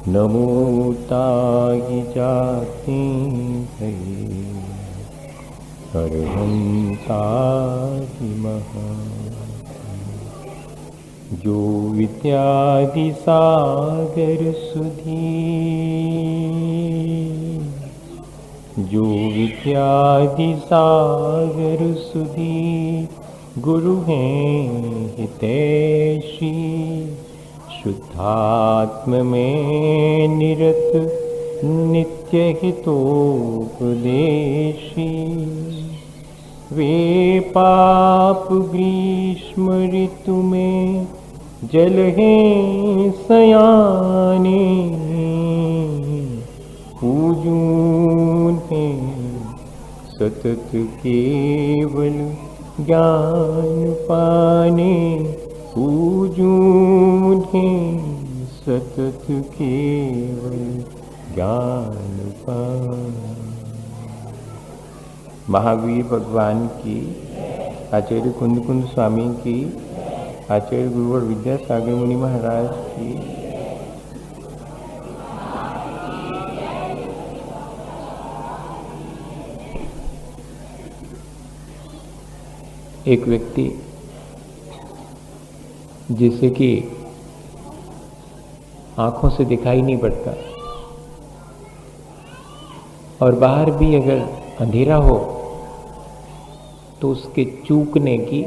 नमो ताहि जाति भये अर्हन्ताहि महाति। जो विद्यादि सागर सुधी, जो विद्यादि सागर सुधी गुरु हैं हितैषी। शुद्धात्म में निरत नित्य हितोपदेशी। वे पाप ग्रीष्म ऋतु में जल हैं सयाने। पूजून हैं सतत केवल ज्ञान पाने। पूजून हैं सतत केवल ज्ञान पाने। महावीर भगवान की, आचार्य कुंद कुंद स्वामी की, आचार्य गुरुवर विद्यासागर मुनि महाराज की। एक व्यक्ति जिसे कि आंखों से दिखाई नहीं पड़ता और बाहर भी अगर अंधेरा हो तो उसके चूकने की,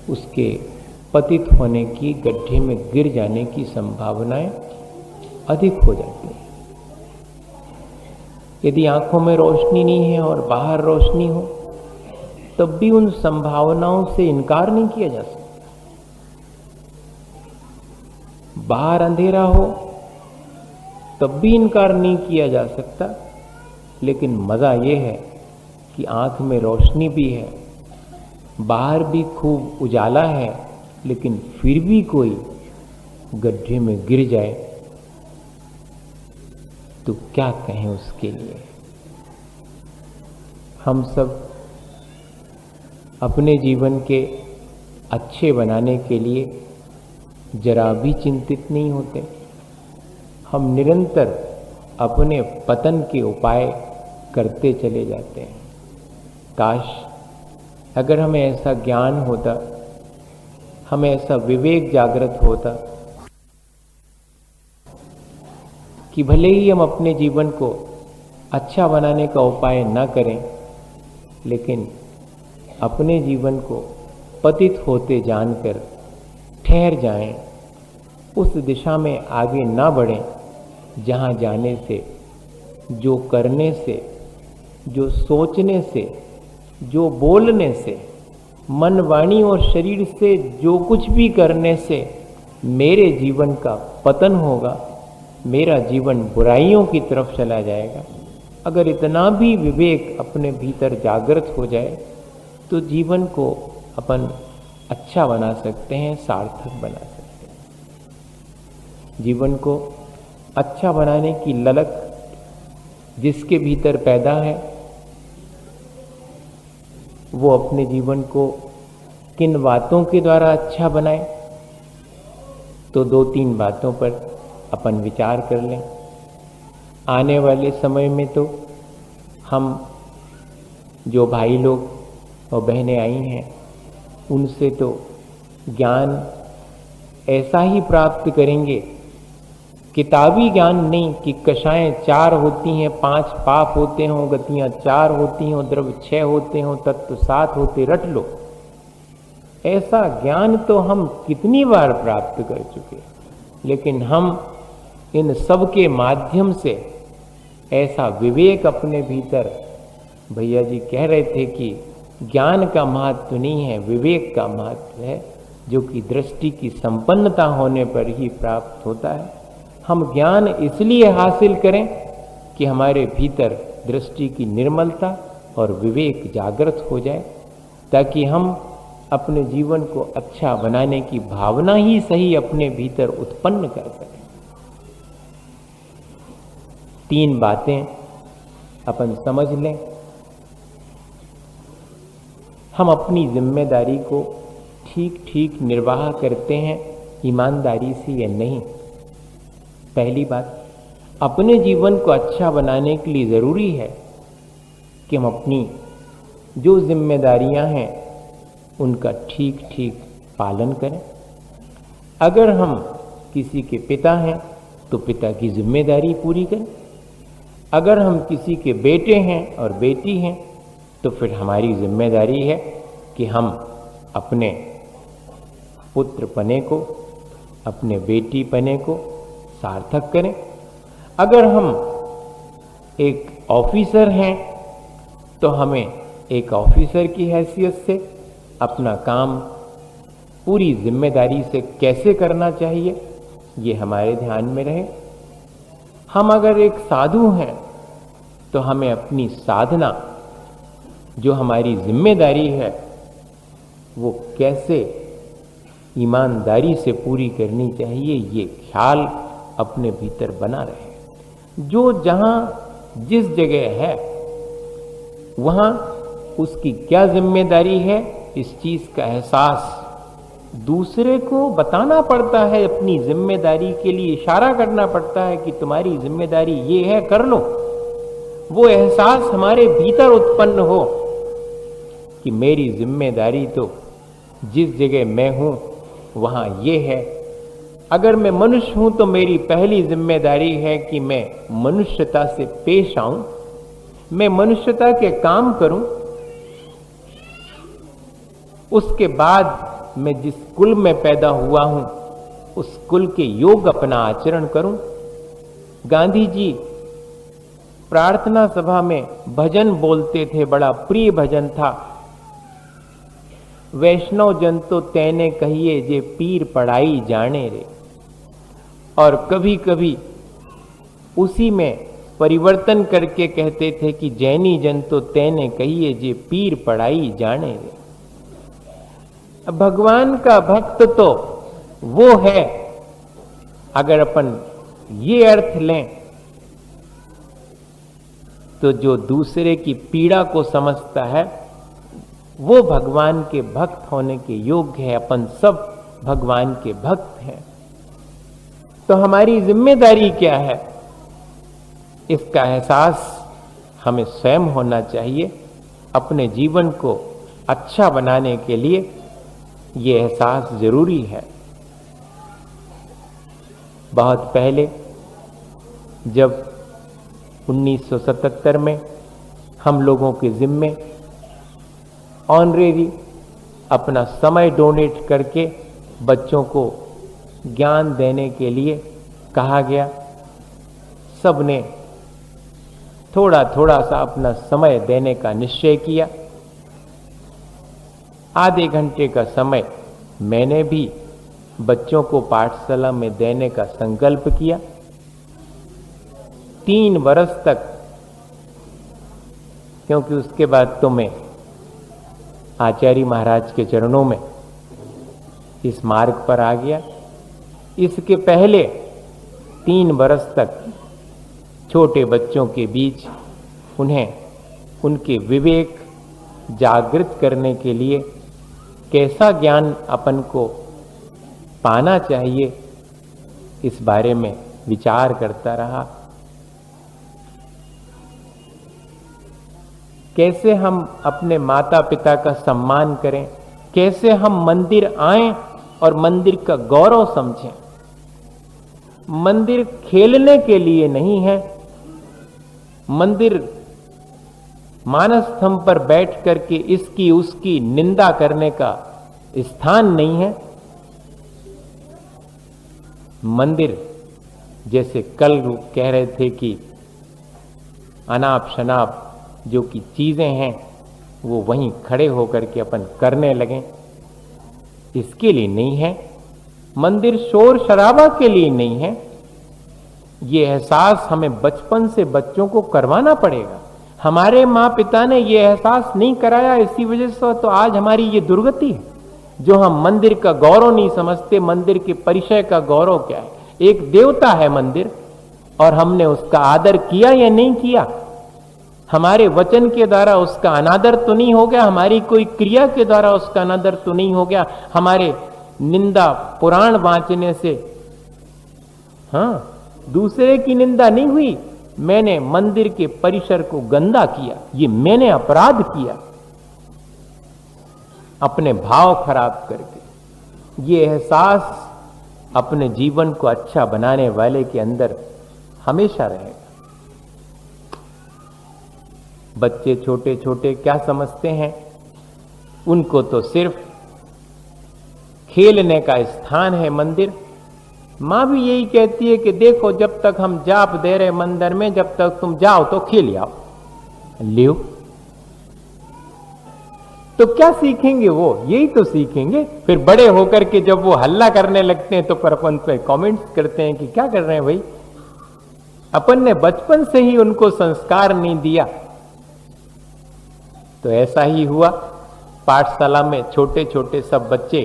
उसके पतित होने की, गड्ढे में गिर जाने की संभावनाएं अधिक हो जाती हैं। यदि आंखों में रोशनी नहीं है और बाहर रोशनी हो तब भी उन संभावनाओं से इनकार नहीं किया जा सकता। बाहर अंधेरा हो तब भी इनकार नहीं किया जा सकता, लेकिन मजा यह है कि आंख में रोशनी भी है, बाहर भी खूब उजाला है, लेकिन फिर भी कोई गड्ढे में गिर जाए तो क्या कहें उसके लिए। हम सब अपने जीवन के अच्छे बनाने के लिए जरा भी चिंतित नहीं होते। हम निरंतर अपने पतन के उपाय करते चले जाते हैं। काश अगर हमें ऐसा ज्ञान होता, हमें ऐसा विवेक जागृत होता कि भले ही हम अपने जीवन को अच्छा बनाने का उपाय न करें, लेकिन अपने जीवन को पतित होते जानकर ठहर जाएं, उस दिशा में आगे ना बढ़ें जहां जाने से, जो करने से, जो सोचने से, जो बोलने से, मन वाणी और शरीर से जो कुछ भी करने से मेरे जीवन का पतन होगा, मेरा जीवन बुराइयों की तरफ चला जाएगा। अगर इतना भी विवेक अपने भीतर जागृत हो जाए तो जीवन को अपन अच्छा बना सकते हैं, सार्थक बना सकते हैं। जीवन को अच्छा बनाने की ललक जिसके भीतर पैदा है, वो अपने जीवन को किन बातों के द्वारा अच्छा बनाए, तो 2-3 बातों पर अपन विचार कर लें। आने वाले समय में तो हम जो भाई लोग और बहनें आई हैं उनसे तो ज्ञान ऐसा ही प्राप्त करेंगे, किताबी ज्ञान नहीं कि कषाएं 4 होती हैं, 5 पाप होते हों, गतियां 4 होती हों, द्रव्य 6 होते हों, तत्व 7 होते, रट लो। ऐसा ज्ञान तो हम कितनी बार प्राप्त कर चुके, लेकिन हम इन सब के माध्यम से ऐसा विवेक अपने भीतर, भैया जी कह रहे थे कि ज्ञान का महत्व नहीं है, विवेक का महत्व है, जो कि दृष्टि की संपन्नता होने पर ही प्राप्त होता है। हम ज्ञान इसलिए हासिल करें कि हमारे भीतर दृष्टि की निर्मलता और विवेक जागृत हो जाए, ताकि हम अपने जीवन को अच्छा बनाने की भावना ही सही अपने भीतर उत्पन्न कर सकें। 3 बातें अपन समझ लें। हम अपनी जिम्मेदारी को ठीक ठीक निर्वाह करते हैं ईमानदारी से या नहीं। पहली बात, अपने जीवन को अच्छा बनाने के लिए ज़रूरी है कि हम अपनी जो जिम्मेदारियां हैं उनका ठीक ठीक पालन करें। अगर हम किसी के पिता हैं तो पिता की जिम्मेदारी पूरी करें। अगर हम किसी के बेटे हैं और बेटी हैं तो फिर हमारी जिम्मेदारी है कि हम अपने पुत्र पने को, अपने बेटी पने को सार्थक करें। अगर हम एक ऑफिसर हैं तो हमें एक ऑफिसर की हैसियत से अपना काम पूरी जिम्मेदारी से कैसे करना चाहिए ये हमारे ध्यान में रहे। हम अगर एक साधु हैं तो हमें अपनी साधना जो हमारी जिम्मेदारी है वो कैसे ईमानदारी से पूरी करनी चाहिए ये ख्याल अपने भीतर बना रहे। जो जहां जिस जगह है वहां उसकी क्या जिम्मेदारी है इस चीज का एहसास दूसरे को बताना पड़ता है। अपनी जिम्मेदारी के लिए इशारा करना पड़ता है कि तुम्हारी जिम्मेदारी ये है, कर लो। वो एहसास हमारे भीतर उत्पन्न हो कि मेरी जिम्मेदारी तो जिस जगह मैं हूं वहां ये है। अगर मैं मनुष्य हूं तो मेरी पहली जिम्मेदारी है कि मैं मनुष्यता से पेश आऊं, मैं मनुष्यता के काम करूं। उसके बाद मैं जिस कुल में पैदा हुआ हूं उस कुल के योग अपना आचरण करूं। गांधी जी प्रार्थना सभा में भजन बोलते थे, बड़ा प्रिय भजन था, वैष्णव जन तो तैने कहिए जे पीर पढ़ाई जाने रे। और कभी कभी उसी में परिवर्तन करके कहते थे कि जैनी जन तो तैने कहिए जे पीर पढ़ाई जाने रे। भगवान का भक्त तो वो है, अगर अपन ये अर्थ लें तो जो दूसरे की पीड़ा को समझता है वो भगवान के भक्त होने के योग्य है। अपन सब भगवान के भक्त हैं। तो हमारी जिम्मेदारी क्या है इसका एहसास हमें स्वयं होना चाहिए। अपने जीवन को अच्छा बनाने के लिए ये एहसास जरूरी है। बहुत पहले जब 1977 में हम लोगों के जिम्मे ऑनरेरी अपना समय डोनेट करके बच्चों को ज्ञान देने के लिए कहा गया, सबने थोड़ा थोड़ा सा अपना समय देने का निश्चय किया। आधे घंटे का समय मैंने भी बच्चों को पाठशाला में देने का संकल्प किया। 3 वर्ष तक, क्योंकि उसके बाद तो मैं आचार्य महाराज के चरणों में इस मार्ग पर आ गया। इसके पहले 3 वर्ष तक छोटे बच्चों के बीच उन्हें उनके विवेक जागृत करने के लिए कैसा ज्ञान अपन को पाना चाहिए इस बारे में विचार करता रहा। कैसे हम अपने माता पिता का सम्मान करें, कैसे हम मंदिर आएं और मंदिर का गौरव समझें। मंदिर खेलने के लिए नहीं है, मंदिर मानस्तंभ पर बैठ करके इसकी उसकी निंदा करने का स्थान नहीं है। मंदिर जैसे कल कह रहे थे कि अनाप शनाप जो कि चीजें हैं वो वहीं खड़े होकर के अपन करने लगें, इसके लिए नहीं है। मंदिर शोर शराबा के लिए नहीं है। ये एहसास हमें बचपन से बच्चों को करवाना पड़ेगा। हमारे माँ पिता ने ये एहसास नहीं कराया, इसी वजह से तो आज हमारी ये दुर्गति है। जो हम मंदिर का गौरव नहीं समझते, मंदिर के परिचय का गौरव क्या है। एक देवता है मंदिर, और हमने उसका आदर किया या नहीं किया। हमारे वचन के द्वारा उसका अनादर तो नहीं हो गया, हमारी कोई क्रिया के द्वारा उसका अनादर तो नहीं हो गया। हमारे निंदा पुराण वांचने से, हाँ, दूसरे की निंदा नहीं हुई, मैंने मंदिर के परिसर को गंदा किया, ये मैंने अपराध किया अपने भाव खराब करके। ये एहसास अपने जीवन को अच्छा बनाने वाले के अंदर हमेशा रहेगा। बच्चे छोटे छोटे क्या समझते हैं, उनको तो सिर्फ खेलने का स्थान है मंदिर। मां भी यही कहती है कि देखो जब तक हम जाप दे रहे मंदिर में, जब तक तुम जाओ तो खेल आओ। लियो तो क्या सीखेंगे वो, यही तो सीखेंगे। फिर बड़े होकर के जब वो हल्ला करने लगते हैं तो पर अपन पे कमेंट्स करते हैं कि क्या कर रहे हैं भाई, अपन ने बचपन से ही उनको संस्कार नहीं दिया। तो ऐसा ही हुआ, पाठशाला में छोटे छोटे सब बच्चे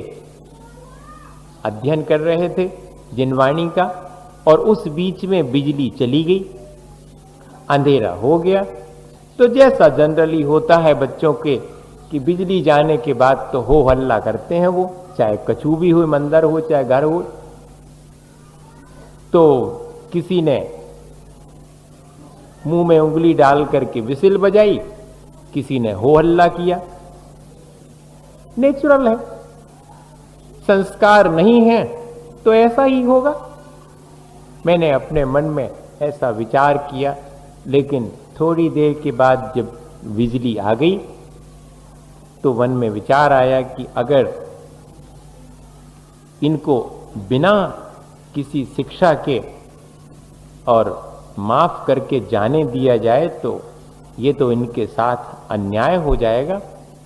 अध्ययन कर रहे थे जिनवाणी का, और उस बीच में बिजली चली गई, अंधेरा हो गया। तो जैसा जनरली होता है बच्चों के कि बिजली जाने के बाद तो हो हल्ला करते हैं वो, चाहे कछू भी हो, मंदिर हो चाहे घर हो। तो किसी ने मुंह में उंगली डाल करके विसिल बजाई, किसी ने हो हल्ला किया। नेचुरल है, संस्कार नहीं है तो ऐसा ही होगा। मैंने अपने मन में ऐसा विचार किया, लेकिन थोड़ी देर के बाद जब बिजली आ गई तो मन में विचार आया कि अगर इनको बिना किसी शिक्षा के और माफ करके जाने दिया जाए तो ये तो इनके साथ अन्याय हो जाएगा।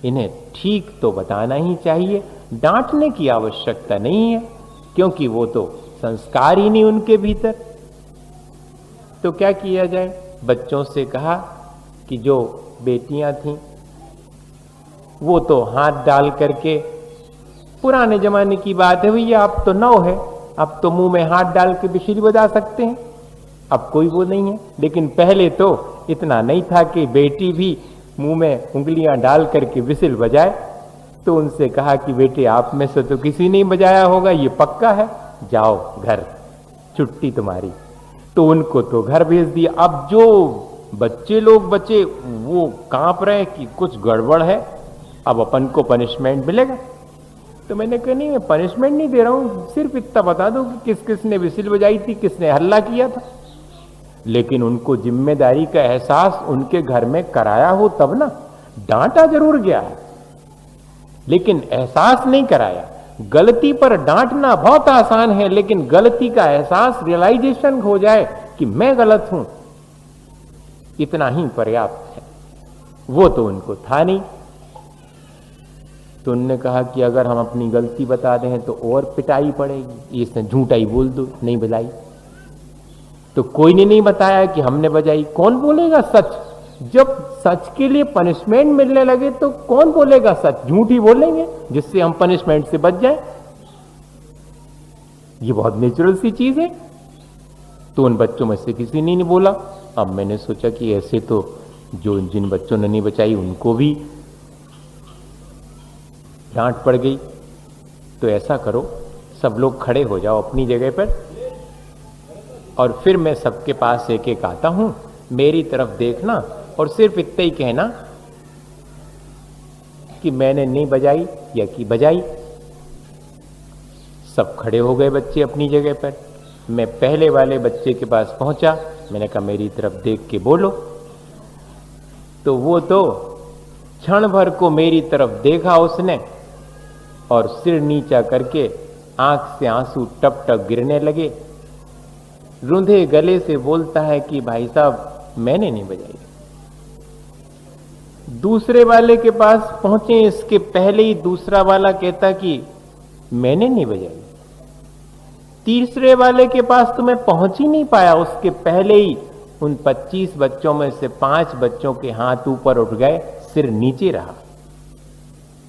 इन्हें ठीक तो बताना ही चाहिए, डांटने की आवश्यकता नहीं है, क्योंकि वो तो संस्कार ही नहीं उनके भीतर। तो क्या किया जाए, बच्चों से कहा कि जो बेटियां थीं वो तो हाथ डाल करके, पुराने जमाने की बात है भैया, अब तो नौ है, अब तो मुंह में हाथ डाल के बिजली बजा सकते हैं, अब कोई वो नहीं है। लेकिन पहले तो इतना नहीं था कि बेटी भी मुंह में उंगलियां डाल करके विसिल बजाए। तो उनसे कहा कि बेटे आप में से तो किसी ने बजाया होगा, ये पक्का है, जाओ घर, छुट्टी तुम्हारी। तो उनको तो घर भेज दिया। अब जो बच्चे लोग बचे वो कांप रहे कि कुछ गड़बड़ है, अब अपन को पनिशमेंट मिलेगा। तो मैंने कहा नहीं, मैं पनिशमेंट नहीं दे रहा हूं, सिर्फ इतना बता दो कि किस किस ने विसिल बजाई थी, किसने हल्ला किया था। लेकिन उनको जिम्मेदारी का एहसास उनके घर में कराया हो तब ना। डांटा जरूर गया है लेकिन एहसास नहीं कराया। गलती पर डांटना बहुत आसान है, लेकिन गलती का एहसास, रियलाइजेशन हो जाए कि मैं गलत हूं, इतना ही पर्याप्त है। वो तो उनको था नहीं। तो उन्होंने कहा कि अगर हम अपनी गलती बता दें तो और पिटाई पड़ेगी, इसने झूठा ही बोल दो, नहीं बजाई। तो कोई ने नहीं बताया कि हमने बजाई। कौन बोलेगा सच? जब सच के लिए पनिशमेंट मिलने लगे तो कौन बोलेगा सच? झूठ ही बोलेंगे जिससे हम पनिशमेंट से बच जाए। ये बहुत नेचुरल सी चीज है। तो उन बच्चों में से किसी ने नहीं बोला। अब मैंने सोचा कि ऐसे तो जो जिन बच्चों ने नहीं बचाई उनको भी डांट पड़ गई। तो ऐसा करो, सब लोग खड़े हो जाओ अपनी जगह पर, और फिर मैं सबके पास एक एक आता हूं, मेरी तरफ देखना और सिर्फ इतना ही कहना कि मैंने नहीं बजाई या कि बजाई। सब खड़े हो गए बच्चे अपनी जगह पर। मैं पहले वाले बच्चे के पास पहुंचा, मैंने कहा मेरी तरफ देख के बोलो। तो वो तो क्षण भर को मेरी तरफ देखा उसने, और सिर नीचा करके आंख से आंसू टप टप गिरने लगे। रूंधे गले से बोलता है कि भाई साहब मैंने नहीं बजाई। दूसरे वाले के पास पहुंचे, इसके पहले ही दूसरा वाला कहता कि मैंने नहीं बजाई। तीसरे वाले के पास तो मैं पहुंच ही नहीं पाया, उसके पहले ही उन 25 बच्चों में से 5 बच्चों के हाथ ऊपर उठ गए, सिर नीचे रहा।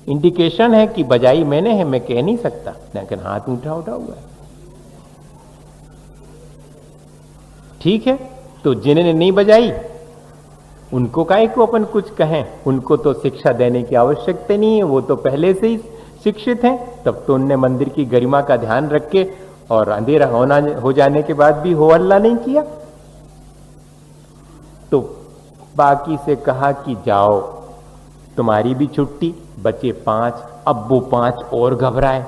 इंडिकेशन है कि बजाई मैंने है, मैं कह नहीं सकता, लेकिन हाथ उठा हुआ है। ठीक है, तो जिन्होंने नहीं बजाई उनको काहे को अपन कुछ कहें, उनको तो शिक्षा देने की आवश्यकता नहीं है, वो तो पहले से ही शिक्षित हैं। तब तो उनने मंदिर की गरिमा का ध्यान रख के और अंधेरा हो जाने के बाद भी हो हल्ला नहीं किया। तो बाकी से कहा कि जाओ, तुम्हारी भी छुट्टी, बचे 5। अब वो 5 और घबराए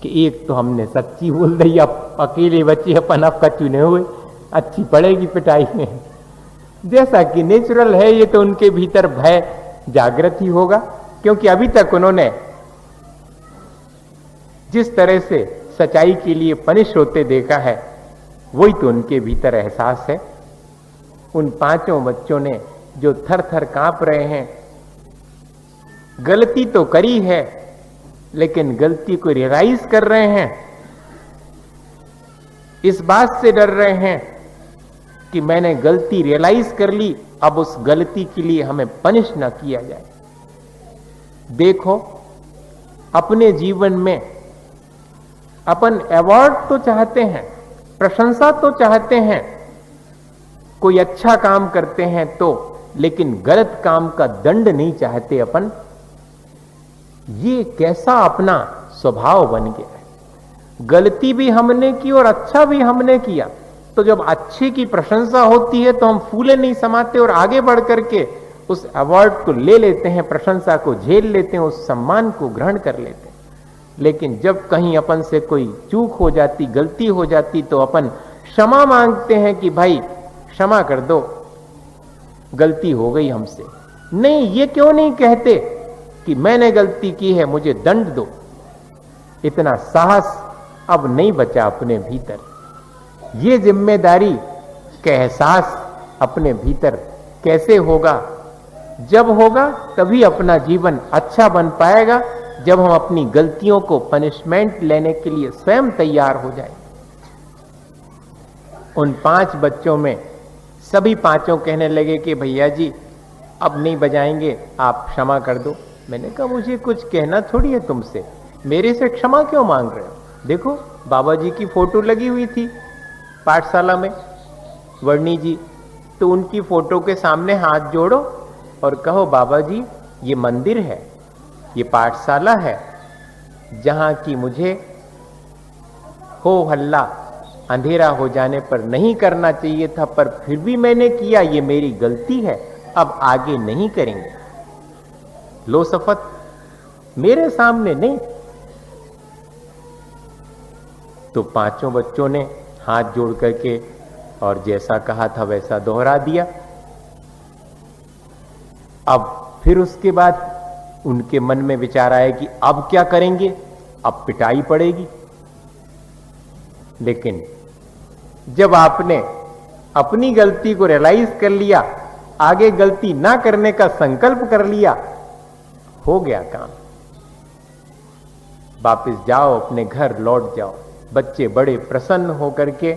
कि एक तो हमने सच्ची बोल दी, अब अकेले बच्चे अपन आपका चुने हुए, अच्छी पड़ेगी पिटाई में। जैसा कि नेचुरल है, ये तो उनके भीतर भय जागृत ही होगा, क्योंकि अभी तक उन्होंने जिस तरह से सच्चाई के लिए पनिश होते देखा है, वही तो उनके भीतर एहसास है। उन 5 बच्चों ने जो थर थर कांप रहे हैं, गलती तो करी है लेकिन गलती को रियलाइज कर रहे हैं, इस बात से डर रहे हैं कि मैंने गलती रियलाइज कर ली, अब उस गलती के लिए हमें पनिश ना किया जाए। देखो, अपने जीवन में अपन अवार्ड तो चाहते हैं, प्रशंसा तो चाहते हैं, कोई अच्छा काम करते हैं तो, लेकिन गलत काम का दंड नहीं चाहते अपन। ये कैसा अपना स्वभाव बन गया है। गलती भी हमने की और अच्छा भी हमने किया, तो जब अच्छे की प्रशंसा होती है तो हम फूले नहीं समाते और आगे बढ़ करके उस अवार्ड को ले लेते हैं, प्रशंसा को झेल लेते हैं, उस सम्मान को ग्रहण कर लेते हैं। लेकिन जब कहीं अपन से कोई चूक हो जाती, गलती हो जाती, तो अपन क्षमा मांगते हैं कि भाई क्षमा कर दो, गलती हो गई हमसे। नहीं, ये क्यों नहीं कहते कि मैंने गलती की है, मुझे दंड दो। इतना साहस अब नहीं बचा अपने भीतर। ये जिम्मेदारी का एहसास अपने भीतर कैसे होगा? जब होगा तभी अपना जीवन अच्छा बन पाएगा, जब हम अपनी गलतियों को पनिशमेंट लेने के लिए स्वयं तैयार हो जाए। उन 5 बच्चों में सभी 5 कहने लगे कि भैया जी अब नहीं बजाएंगे, आप क्षमा कर दो। मैंने कहा मुझे कुछ कहना थोड़ी है तुमसे, मेरे से क्षमा क्यों मांग रहे हो? देखो, बाबा जी की फोटो लगी हुई थी पाठशाला में, वर्णी जी, तो उनकी फोटो के सामने हाथ जोड़ो और कहो बाबा जी ये मंदिर है, ये पाठशाला है, जहां की मुझे हो हल्ला अंधेरा हो जाने पर नहीं करना चाहिए था, पर फिर भी मैंने किया, ये मेरी गलती है, अब आगे नहीं करेंगे। लो शपथ, मेरे सामने नहीं। तो 5 बच्चों ने हाथ जोड़ करके और जैसा कहा था वैसा दोहरा दिया। अब फिर उसके बाद उनके मन में विचार आया कि अब क्या करेंगे, अब पिटाई पड़ेगी। लेकिन जब आपने अपनी गलती को रियलाइज कर लिया, आगे गलती ना करने का संकल्प कर लिया, हो गया काम। वापस जाओ, अपने घर लौट जाओ। बच्चे बड़े प्रसन्न होकर के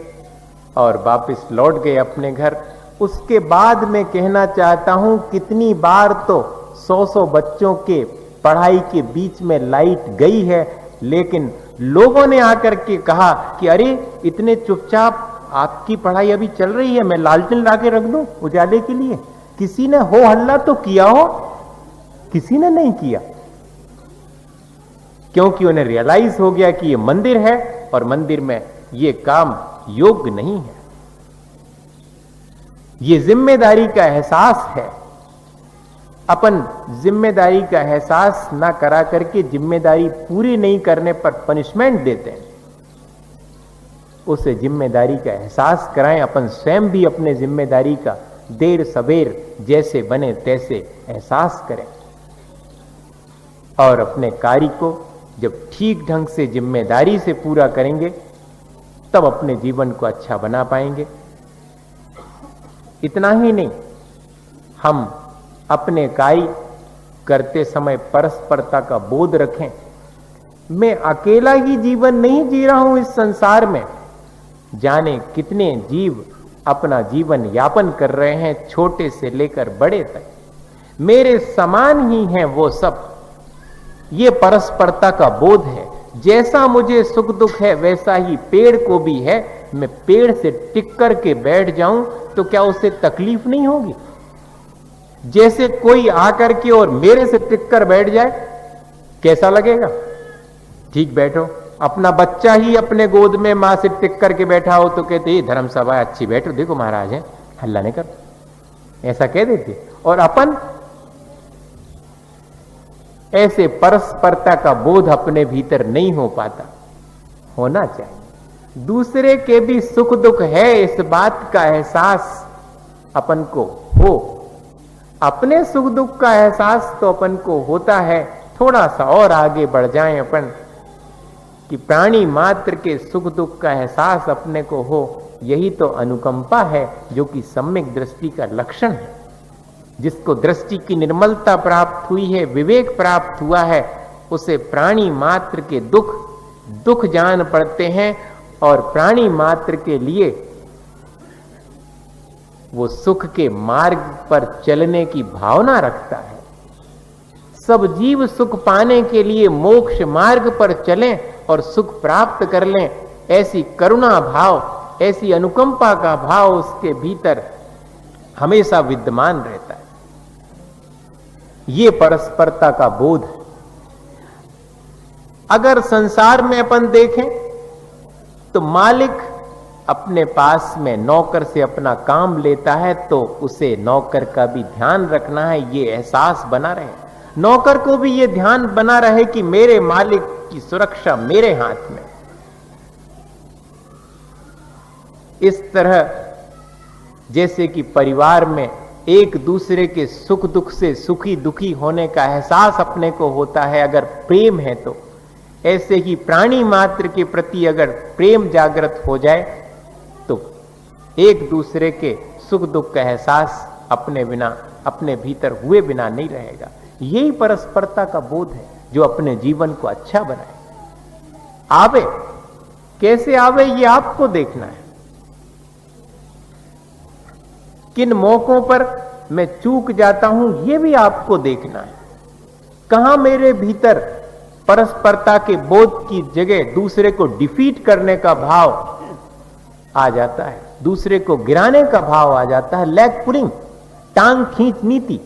और वापस लौट गए अपने घर। उसके बाद मैं कहना चाहता हूं, कितनी बार तो 100 बच्चों के पढ़ाई के बीच में लाइट गई है, लेकिन लोगों ने आकर के कहा कि अरे इतने चुपचाप आपकी पढ़ाई अभी चल रही है, मैं लालटेन ला के रख दूं उजाले के लिए। किसी ने हो हल्ला तो किया हो? किसी ने नहीं किया, क्योंकि उन्हें रियलाइज हो गया कि ये मंदिर है और मंदिर में ये काम योग्य नहीं है। ये जिम्मेदारी का एहसास है। अपन जिम्मेदारी का एहसास ना करा करके जिम्मेदारी पूरी नहीं करने पर पनिशमेंट देते हैं। उसे जिम्मेदारी का एहसास कराएं। अपन स्वयं भी अपने जिम्मेदारी का देर सवेर जैसे बने तैसे एहसास करें और अपने कार्य को जब ठीक ढंग से जिम्मेदारी से पूरा करेंगे, तब अपने जीवन को अच्छा बना पाएंगे। इतना ही नहीं, हम अपने कार्य करते समय परस्परता का बोध रखें। मैं अकेला ही जीवन नहीं जी रहा हूं इस संसार में, जाने कितने जीव अपना जीवन यापन कर रहे हैं, छोटे से लेकर बड़े तक। मेरे समान ही हैं वो सब। ये परस्परता का बोध है। जैसा मुझे सुख दुख है वैसा ही पेड़ को भी है। मैं पेड़ से टिक कर के बैठ जाऊं तो क्या उसे तकलीफ नहीं होगी? जैसे कोई आकर के और मेरे से टिक कर बैठ जाए, कैसा लगेगा? ठीक बैठो अपना बच्चा ही अपने गोद में मां से टिक करके बैठा हो तो कहते ये धर्म सभा है, अच्छी बैठो, देखो महाराज है, हल्ला नहीं कर, ऐसा कह देते। और अपन ऐसे परस्परता का बोध अपने भीतर नहीं हो पाता, होना चाहिए। दूसरे के भी सुख दुख है इस बात का एहसास अपन को हो, अपने सुख दुख का एहसास तो अपन को होता है। थोड़ा सा और आगे बढ़ जाएं अपन कि प्राणी मात्र के सुख दुख का एहसास अपने को हो, यही तो अनुकंपा है जो कि सम्यक दृष्टि का लक्षण है। जिसको दृष्टि की निर्मलता प्राप्त हुई है, विवेक प्राप्त हुआ है, उसे प्राणी मात्र के दुख दुख जान पड़ते हैं और प्राणी मात्र के लिए वो सुख के मार्ग पर चलने की भावना रखता है। सब जीव सुख पाने के लिए मोक्ष मार्ग पर चलें और सुख प्राप्त कर लें, ऐसी करुणा भाव, ऐसी अनुकंपा का भाव उसके भीतर हमेशा विद्यमान रहता है। ये परस्परता का बोध है। अगर संसार में अपन देखें तो मालिक अपने पास में नौकर से अपना काम लेता है तो उसे नौकर का भी ध्यान रखना है, ये एहसास बना रहे। नौकर को भी ये ध्यान बना रहे कि मेरे मालिक की सुरक्षा मेरे हाथ में। इस तरह जैसे कि परिवार में एक दूसरे के सुख दुख से सुखी दुखी होने का एहसास अपने को होता है अगर प्रेम है तो, ऐसे ही प्राणी मात्र के प्रति अगर प्रेम जागृत हो जाए तो एक दूसरे के सुख दुख का एहसास अपने बिना, अपने भीतर हुए बिना नहीं रहेगा। यही परस्परता का बोध है जो अपने जीवन को अच्छा बनाए। आवे कैसे आवे ये आपको देखना है। किन मौकों पर मैं चूक जाता हूं ये भी आपको देखना है। कहां मेरे भीतर परस्परता के बोध की जगह दूसरे को डिफीट करने का भाव आ जाता है, दूसरे को गिराने का भाव आ जाता है। लेग पुलिंग, टांग खींच नीति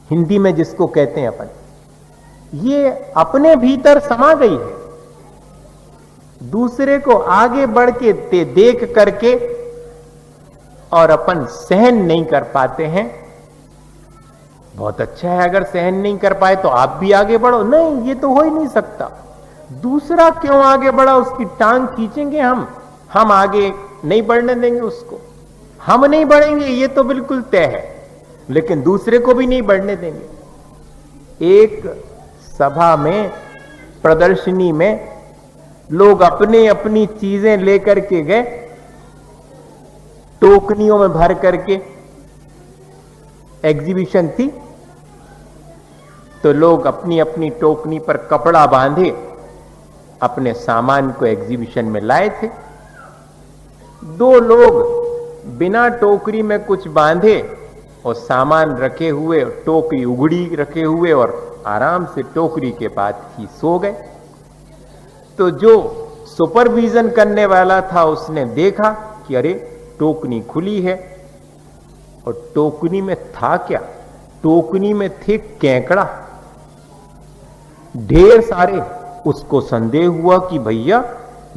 हिंदी में जिसको कहते हैं अपन, ये अपने भीतर समा गई है। दूसरे को आगे बढ़ के देख करके और अपन सहन नहीं कर पाते हैं। बहुत अच्छा है अगर सहन नहीं कर पाए तो आप भी आगे बढ़ो। नहीं, ये तो हो ही नहीं सकता। दूसरा क्यों आगे बढ़ा उसकी टांग खींचेंगे हम आगे नहीं बढ़ने देंगे उसको। हम नहीं बढ़ेंगे ये तो बिल्कुल तय है, लेकिन दूसरे को भी नहीं बढ़ने देंगे। एक सभा में, प्रदर्शनी में लोग अपनी अपनी चीजें लेकर के गए, टोकनियों में भर करके एग्जीबिशन थी, तो लोग अपनी अपनी टोकनी पर कपड़ा बांधे अपने सामान को एग्जीबिशन में लाए थे। दो लोग बिना टोकरी में कुछ बांधे और सामान रखे हुए, टोकरी उगड़ी रखे हुए और आराम से टोकरी के पास ही सो गए। तो जो सुपरविजन करने वाला था उसने देखा कि अरे टोकनी खुली है, और टोकनी में था क्या? टोकनी में थे केकड़ा ढेर सारे। उसको संदेह हुआ कि भैया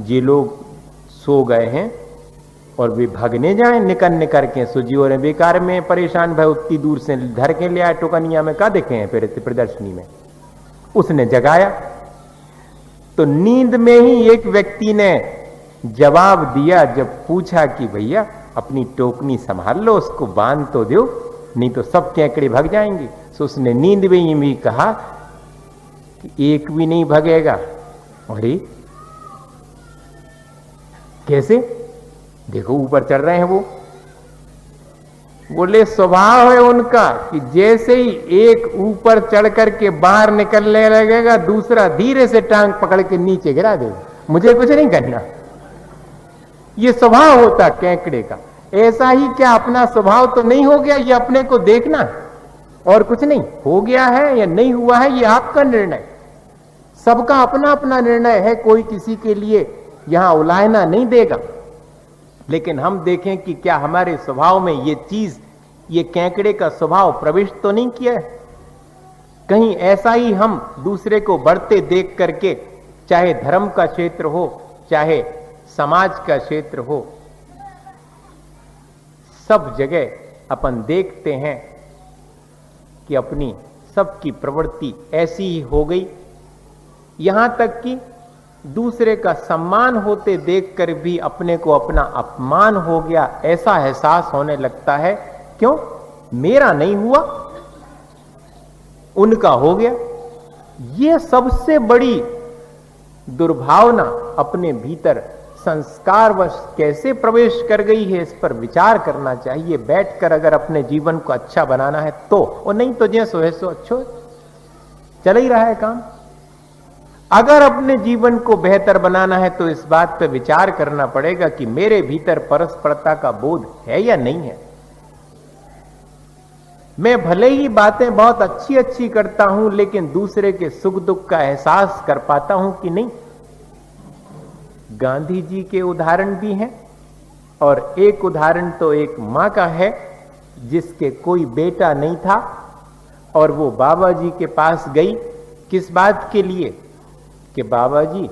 ये लोग सो गए हैं और वे भागने जाएं निकल के। सुजियो ने बेकार में परेशान भाई उतनी दूर से धर के ले आए टोकनिया में, का देखे हैं फिर प्रदर्शनी में। उसने जगाया तो नींद में ही एक व्यक्ति ने जवाब दिया, जब पूछा कि भैया अपनी टोकनी संभाल लो, उसको बांध तो दो, नहीं तो सब केकड़े भाग जाएंगे। तो उसने नींद में ही भी कहा कि एक भी नहीं भागेगा। अरे कैसे? देखो ऊपर चढ़ रहे हैं वो। बोले स्वभाव है उनका कि जैसे ही एक ऊपर चढ़ करके बाहर निकलने लगेगा, दूसरा धीरे से टांग पकड़ के नीचे गिरा देगा। मुझे कुछ नहीं करना। ये स्वभाव होता केकड़े का। ऐसा ही क्या अपना स्वभाव तो नहीं हो गया? ये अपने को देखना और कुछ नहीं। हो गया है या नहीं हुआ है ये आपका निर्णय, सबका अपना अपना निर्णय है। कोई किसी के लिए यहां उलाहना नहीं देगा। लेकिन हम देखें कि क्या हमारे स्वभाव में ये चीज, ये केकड़े का स्वभाव प्रविष्ट तो नहीं किया है? कहीं ऐसा ही हम दूसरे को बढ़ते देख करके चाहे धर्म का क्षेत्र हो, चाहे समाज का क्षेत्र हो, सब जगह अपन देखते हैं कि अपनी सबकी प्रवृत्ति ऐसी ही हो गई, यहां तक कि दूसरे का सम्मान होते देखकर भी अपने को अपना अपमान हो गया ऐसा एहसास होने लगता है। क्यों? मेरा नहीं हुआ, उनका हो गया। यह सबसे बड़ी दुर्भावना अपने भीतर संस्कारवश कैसे प्रवेश कर गई है, इस पर विचार करना चाहिए बैठकर। अगर अपने जीवन को अच्छा बनाना है तो, और नहीं तो जैसो है सो अच्छो, चल ही रहा है काम। अगर अपने जीवन को बेहतर बनाना है तो इस बात पर विचार करना पड़ेगा कि मेरे भीतर परस्परता का बोध है या नहीं है। मैं भले ही बातें बहुत अच्छी अच्छी करता हूं, लेकिन दूसरे के सुख दुख का एहसास कर पाता हूं कि नहीं। गांधी जी के उदाहरण भी हैं, और एक उदाहरण तो एक मां का है जिसके कोई बेटा नहीं था, और वो बाबा जी के पास गई किस बात के लिए कि बाबा जी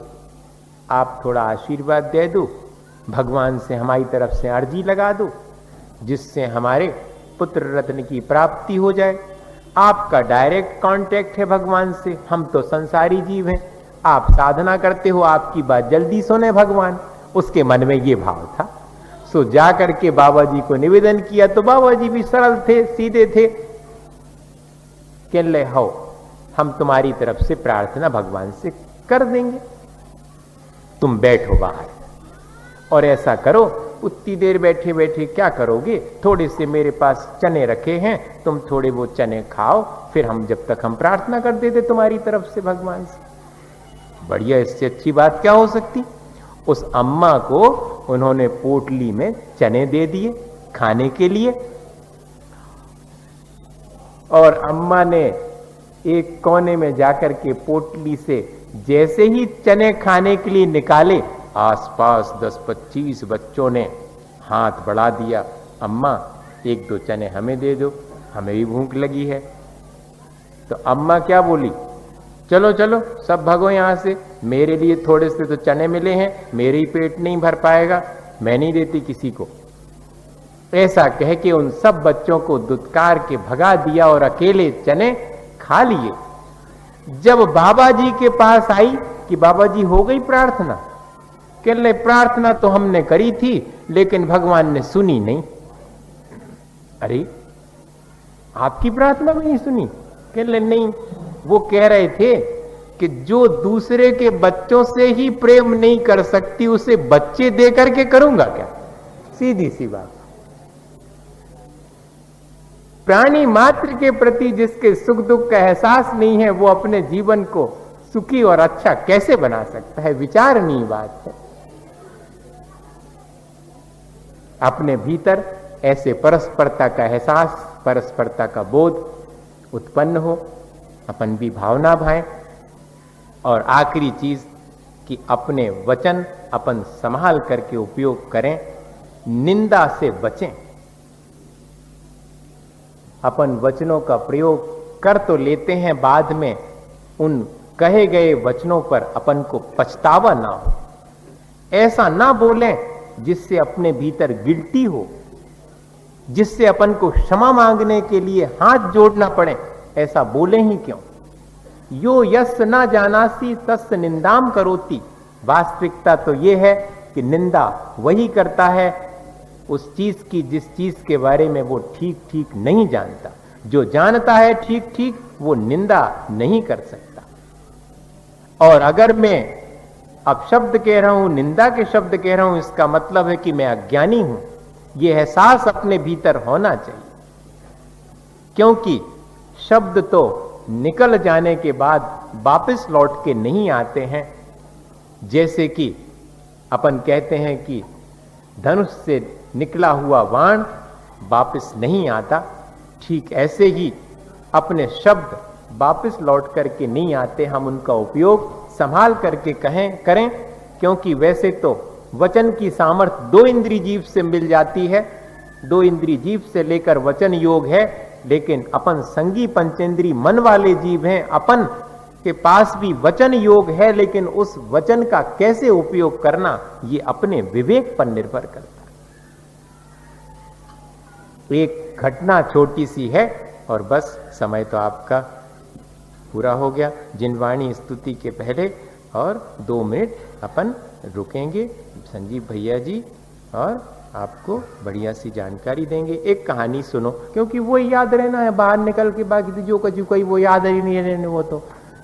आप थोड़ा आशीर्वाद दे दो, भगवान से हमारी तरफ से अर्जी लगा दो जिससे हमारे पुत्र रत्न की प्राप्ति हो जाए। आपका डायरेक्ट कांटेक्ट है भगवान से, हम तो संसारी जीव हैं, आप साधना करते हो, आपकी बात जल्दी सुने भगवान। उसके मन में ये भाव था। सो जाकर के बाबा जी को निवेदन किया तो बाबा जी भी सरल थे, सीधे थे, कह ले हो हम तुम्हारी तरफ से प्रार्थना भगवान से कर देंगे, तुम बैठो बाहर और ऐसा करो। उतनी देर बैठे बैठे क्या करोगे, थोड़े से मेरे पास चने रखे हैं, तुम थोड़े वो चने खाओ, फिर हम जब तक हम प्रार्थना कर देते तुम्हारी तरफ से भगवान से। बढ़िया, इससे अच्छी बात क्या हो सकती। उस अम्मा को उन्होंने पोटली में चने दे दिए खाने के लिए, और अम्मा ने एक कोने में जाकर के पोटली से जैसे ही चने खाने के लिए निकाले, आसपास 10-25 बच्चों ने हाथ बढ़ा दिया, अम्मा 1-2 चने हमें दे दो, हमें भी भूख लगी है। तो अम्मा क्या बोली, चलो चलो सब भागो यहां से, मेरे लिए थोड़े से तो चने मिले हैं, मेरे ही पेट नहीं भर पाएगा, मैं नहीं देती किसी को। ऐसा कह के उन सब बच्चों को दुत्कार के भगा दिया और अकेले चने खा लिए। जब बाबा जी के पास आई कि बाबा जी हो गई प्रार्थना, कह ले प्रार्थना तो हमने करी थी लेकिन भगवान ने सुनी नहीं। अरे आपकी प्रार्थना भी नहीं सुनी? कह ले नहीं, वो कह रहे थे कि जो दूसरे के बच्चों से ही प्रेम नहीं कर सकती उसे बच्चे दे करके करूंगा क्या? सीधी सी बात। प्राणी मात्र के प्रति जिसके सुख दुख का एहसास नहीं है, वो अपने जीवन को सुखी और अच्छा कैसे बना सकता है? विचारणीय बात है। अपने भीतर ऐसे परस्परता का एहसास, परस्परता का बोध उत्पन्न हो, अपन भी भावना भाएं। और आखिरी चीज कि अपने वचन अपन संभाल करके उपयोग करें, निंदा से बचें। अपन वचनों का प्रयोग कर तो लेते हैं, बाद में उन कहे गए वचनों पर अपन को पछतावा ना हो। ऐसा ना बोलें जिससे अपने भीतर गिल्टी हो, जिससे अपन को क्षमा मांगने के लिए हाथ जोड़ना पड़े। ऐसा बोले ही क्यों? यो यस ना जानासी तस् निंदाम करोति। वास्तविकता तो यह है कि निंदा वही करता है उस चीज की जिस चीज के बारे में वो ठीक ठीक नहीं जानता। जो जानता है ठीक ठीक, वो निंदा नहीं कर सकता। और अगर मैं अब शब्द कह रहा हूं, निंदा के शब्द कह रहा हूं, इसका मतलब है कि मैं अज्ञानी हूं। यह एहसास अपने भीतर होना चाहिए, क्योंकि शब्द तो निकल जाने के बाद वापस लौट के नहीं आते हैं। जैसे कि अपन कहते हैं कि धनुष से निकला हुआ बाण वापस नहीं आता, ठीक ऐसे ही अपने शब्द वापस लौट करके नहीं आते। हम उनका उपयोग संभाल करके करें, क्योंकि वैसे तो वचन की सामर्थ्य 2 इंद्रिय जीव से मिल जाती है, 2 इंद्रिय जीव से लेकर वचन योग है। लेकिन अपन संगी पंचेंद्री मन वाले जीव हैं। अपन के पास भी वचन योग है, लेकिन उस वचन का कैसे उपयोग करना ये अपने विवेक पर निर्भर करता है। एक घटना छोटी सी है और बस समय तो आपका पूरा हो गया। जिनवाणी स्तुति के पहले और 2 मिनट अपन रुकेंगे, संजीव भैया जी और आपको बढ़िया सी जानकारी देंगे। एक कहानी सुनो, क्योंकि वो याद रहना है, बाहर निकल के बाकी तो जो कछु कही वो याद ही नहीं रहने, वो तो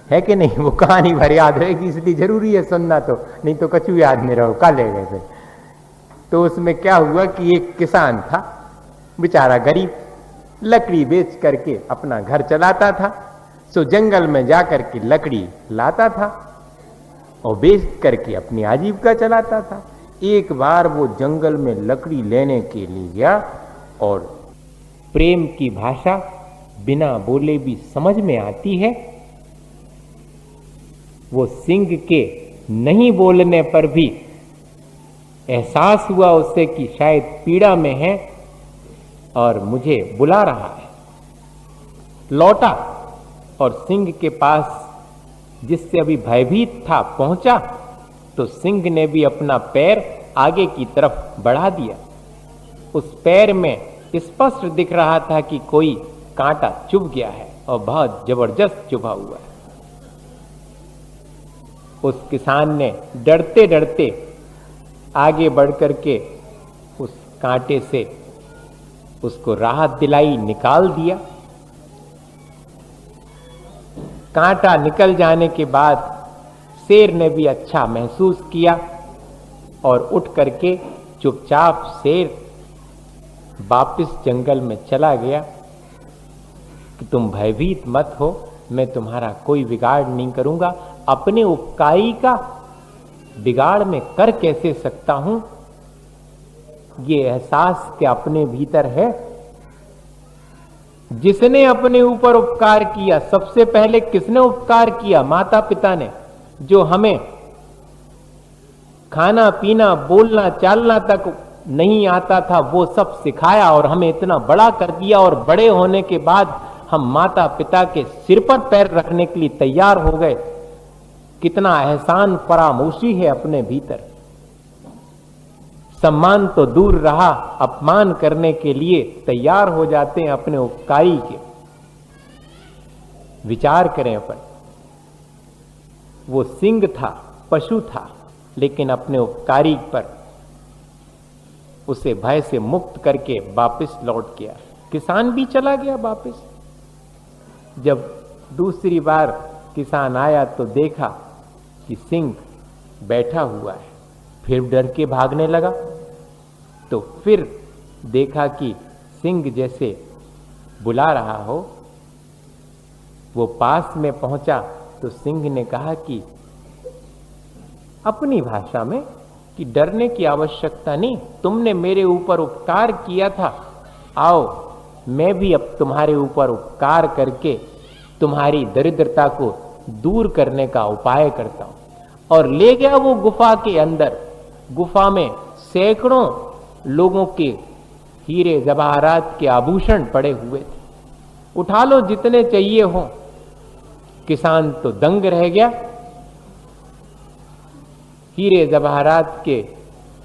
है कि नहीं, वो कहानी भर याद रहेगी, इसलिए जरूरी है सुनना, तो नहीं तो कछु याद नहीं रहो, का ले गए फिर। तो उसमें क्या हुआ कि एक किसान था, बेचारा गरीब, लकड़ी बेच करके अपना घर चलाता था। सो जंगल में जाकर के लकड़ी लाता था और बेच करके अपनी आजीविका चलाता था। एक बार वो जंगल में लकड़ी लेने के लिए गया और प्रेम की भाषा बिना बोले भी समझ में आती है। वो सिंह के नहीं बोलने पर भी एहसास हुआ उससे कि शायद पीड़ा में है और मुझे बुला रहा है। लौटा और सिंह के पास, जिससे अभी भयभीत था, पहुंचा तो सिंह ने भी अपना पैर आगे की तरफ बढ़ा दिया। उस पैर में स्पष्ट दिख रहा था कि कोई कांटा चुभ गया है और बहुत जबरदस्त चुभा हुआ है। उस किसान ने डरते डरते आगे बढ़ करके उस कांटे से उसको राहत दिलाई, निकाल दिया। कांटा निकल जाने के बाद शेर ने भी अच्छा महसूस किया और उठ करके चुपचाप शेर वापस जंगल में चला गया कि तुम भयभीत मत हो, मैं तुम्हारा कोई बिगाड़ नहीं करूंगा। अपने उपकारी का बिगाड़ में कर कैसे सकता हूं, ये एहसास क्या अपने भीतर है। जिसने अपने ऊपर उपकार किया, सबसे पहले किसने उपकार किया? माता पिता ने, जो हमें खाना पीना बोलना चालना तक नहीं आता था वो सब सिखाया और हमें इतना बड़ा कर दिया, और बड़े होने के बाद हम माता पिता के सिर पर पैर रखने के लिए तैयार हो गए। कितना एहसान फरामोशी है अपने भीतर। सम्मान तो दूर रहा, अपमान करने के लिए तैयार हो जाते हैं अपने उपकारी के। विचार करें अपन, वो सिंह था, पशु था, लेकिन अपने उपकारी पर उसे भय से मुक्त करके वापस लौट गया। किसान भी चला गया वापस। जब दूसरी बार किसान आया तो देखा कि सिंह बैठा हुआ है, फिर डर के भागने लगा। तो फिर देखा कि सिंह जैसे बुला रहा हो। वो पास में पहुंचा तो सिंह ने कहा कि अपनी भाषा में कि डरने की आवश्यकता नहीं, तुमने मेरे ऊपर उपकार किया था, आओ मैं भी अब तुम्हारे ऊपर उपकार करके तुम्हारी दरिद्रता को दूर करने का उपाय करता हूं। और ले गया वो गुफा के अंदर। गुफा में सैकड़ों लोगों के हीरे जवाहरात के आभूषण पड़े हुए थे, उठा लो जितने चाहिए हो। किसान तो दंग रह गया। हीरे जवाहरात के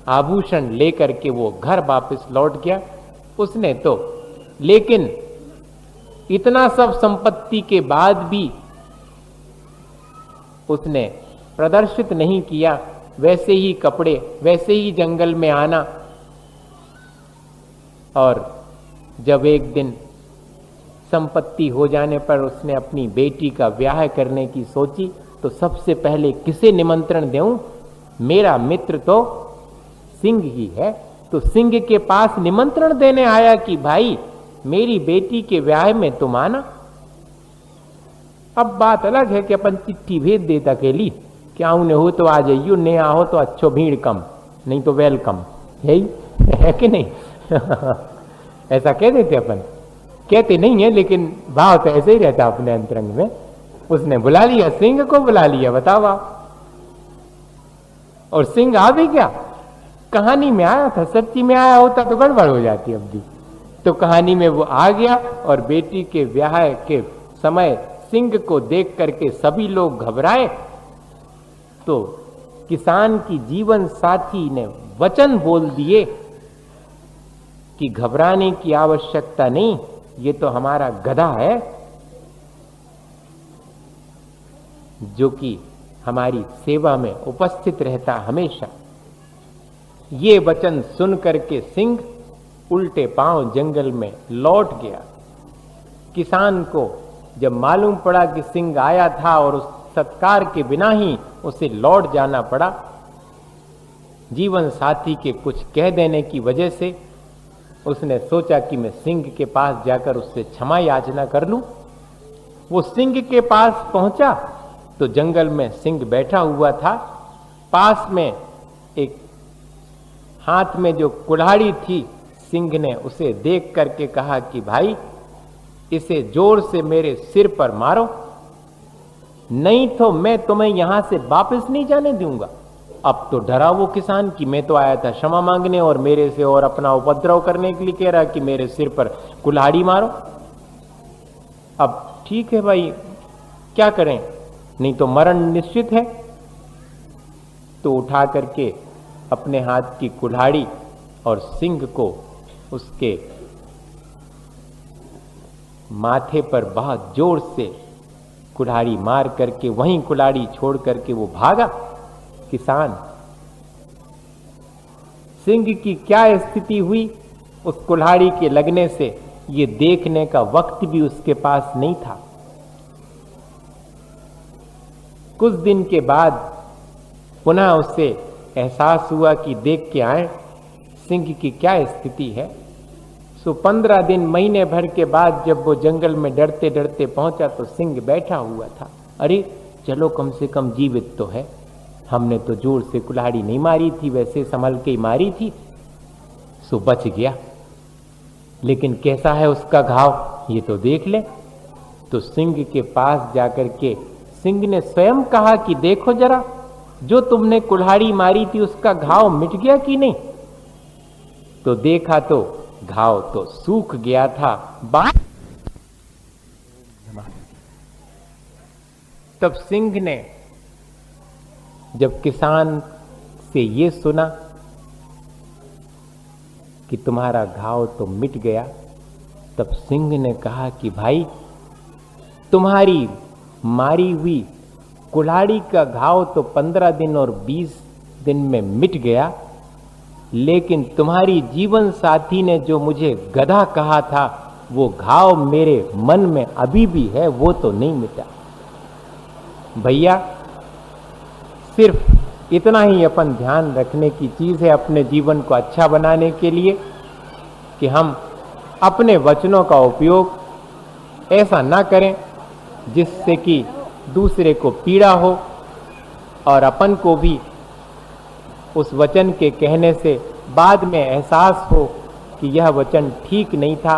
आभूषण लेकर के वो घर वापस लौट गया। उसने तो लेकिन इतना सब संपत्ति के बाद भी उसने प्रदर्शित नहीं किया। वैसे ही कपड़े, वैसे ही जंगल में आना। और जब एक दिन संपत्ति हो जाने पर उसने अपनी बेटी का ब्याह करने की सोची, तो सबसे पहले किसे निमंत्रण दूं? मेरा मित्र तो सिंह ही है। तो सिंह के पास निमंत्रण देने आया कि भाई मेरी बेटी के ब्याह में तुम आना। अब बात अलग है कि अपन चिट्ठी भेज देता अकेली, क्या उन्हें हो तो आ जाइयो, नहीं आओ तो अच्छो भीड़ कम, नहीं तो वेलकम, यही है कि नहीं? ऐसा कह देते अपन, कहते नहीं है लेकिन भाव तो ऐसे ही रहता अपने अंतरंग में। उसने बुला लिया, सिंह को बुला लिया, बताओ आप। और सिंह आ भी क्या? कहानी में आया था, सच्ची में आया होता तो गड़बड़ हो जाती अब भी। तो कहानी में वो आ गया और बेटी के ब्याह के समय सिंह को देख करके सभी लोग घबराए, तो किसान की जीवन साथी ने वचन बोल दिए कि घबराने की आवश्यकता नहीं, ये तो हमारा गधा है जो कि हमारी सेवा में उपस्थित रहता हमेशा। ये वचन सुन करके सिंह उल्टे पांव जंगल में लौट गया। किसान को जब मालूम पड़ा कि सिंह आया था और उस सत्कार के बिना ही उसे लौट जाना पड़ा, जीवन साथी के कुछ कह देने की वजह से उसने सोचा कि मैं सिंह के पास जाकर उससे क्षमा याचना कर लूं। वो सिंह के पास पहुंचा तो जंगल में सिंह बैठा हुआ था। पास में एक हाथ में जो कुल्हाड़ी थी, सिंह ने उसे देख करके कहा कि भाई, इसे जोर से मेरे सिर पर मारो, नहीं तो मैं तुम्हें यहां से वापस नहीं जाने दूंगा। अब तो डरा वो किसान कि मैं तो आया था क्षमा मांगने और मेरे से और अपना उपद्रव करने के लिए कह रहा कि मेरे सिर पर कुल्हाड़ी मारो। अब ठीक है भाई, क्या करें, नहीं तो मरण निश्चित है। तो उठा करके अपने हाथ की कुल्हाड़ी और सिंह को उसके माथे पर बहुत जोर से कुल्हाड़ी मार करके वहीं कुल्हाड़ी छोड़ करके वो भागा। किसान, सिंह की क्या स्थिति हुई उस कुल्हाड़ी के लगने से, ये देखने का वक्त भी उसके पास नहीं था। कुछ दिन के बाद पुनः उसे एहसास हुआ कि देख के आए सिंह की क्या स्थिति है। सो 15 दिन महीने भर के बाद जब वो जंगल में डरते डरते पहुंचा तो सिंह बैठा हुआ था। अरे चलो, कम से कम जीवित तो है, हमने तो जोर से कुल्हाड़ी नहीं मारी थी, वैसे संभल के ही मारी थी, सो बच गया। लेकिन कैसा है उसका घाव, ये तो देख ले। तो सिंह के पास जाकर के सिंह ने स्वयं कहा कि देखो जरा, जो तुमने कुल्हाड़ी मारी थी उसका घाव मिट गया कि नहीं। तो देखा तो घाव तो सूख गया था। तब सिंह ने जब किसान से ये सुना कि तुम्हारा घाव तो मिट गया, तब सिंह ने कहा कि भाई, तुम्हारी मारी हुई कुल्हाड़ी का घाव तो 15 दिन और 20 दिन में मिट गया, लेकिन तुम्हारी जीवन साथी ने जो मुझे गधा कहा था, वो घाव मेरे मन में अभी भी है, वो तो नहीं मिटा। भैया, सिर्फ इतना ही अपन ध्यान रखने की चीज है अपने जीवन को अच्छा बनाने के लिए कि हम अपने वचनों का उपयोग ऐसा ना करें जिससे कि दूसरे को पीड़ा हो और अपन को भी उस वचन के कहने से बाद में एहसास हो कि यह वचन ठीक नहीं था।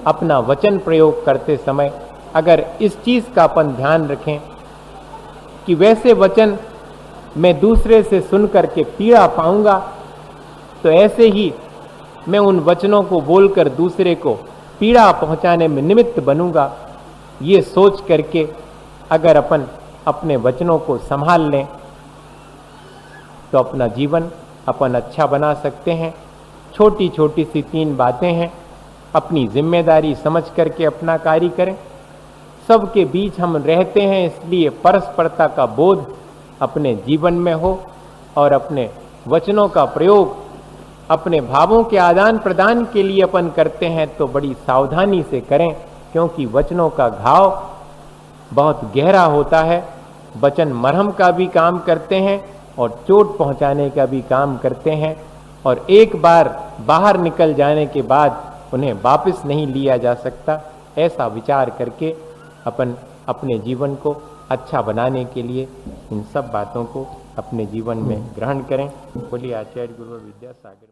अपना वचन प्रयोग करते समय अगर इस चीज का अपन ध्यान रखें कि वैसे वचन मैं दूसरे से सुन करके पीड़ा पाऊंगा, तो ऐसे ही मैं उन वचनों को बोलकर दूसरे को पीड़ा पहुंचाने में निमित्त बनूंगा। ये सोच करके अगर अपन अपने वचनों को संभाल लें तो अपना जीवन अपन अच्छा बना सकते हैं। छोटी छोटी सी 3 बातें हैं, अपनी जिम्मेदारी समझ करके अपना कार्य करें। सबके बीच हम रहते हैं, इसलिए परस्परता का बोध अपने जीवन में हो और अपने वचनों का प्रयोग अपने भावों के आदान प्रदान के लिए अपन करते हैं तो बड़ी सावधानी से करें, क्योंकि वचनों का घाव बहुत गहरा होता है। वचन मरहम का भी काम करते हैं और चोट पहुंचाने का भी काम करते हैं, और एक बार बाहर निकल जाने के बाद उन्हें वापस नहीं लिया जा सकता। ऐसा विचार करके अपन अपने जीवन को अच्छा बनाने के लिए इन सब बातों को अपने जीवन में ग्रहण करें। बोलिए आचार्य गुरु विद्यासागर।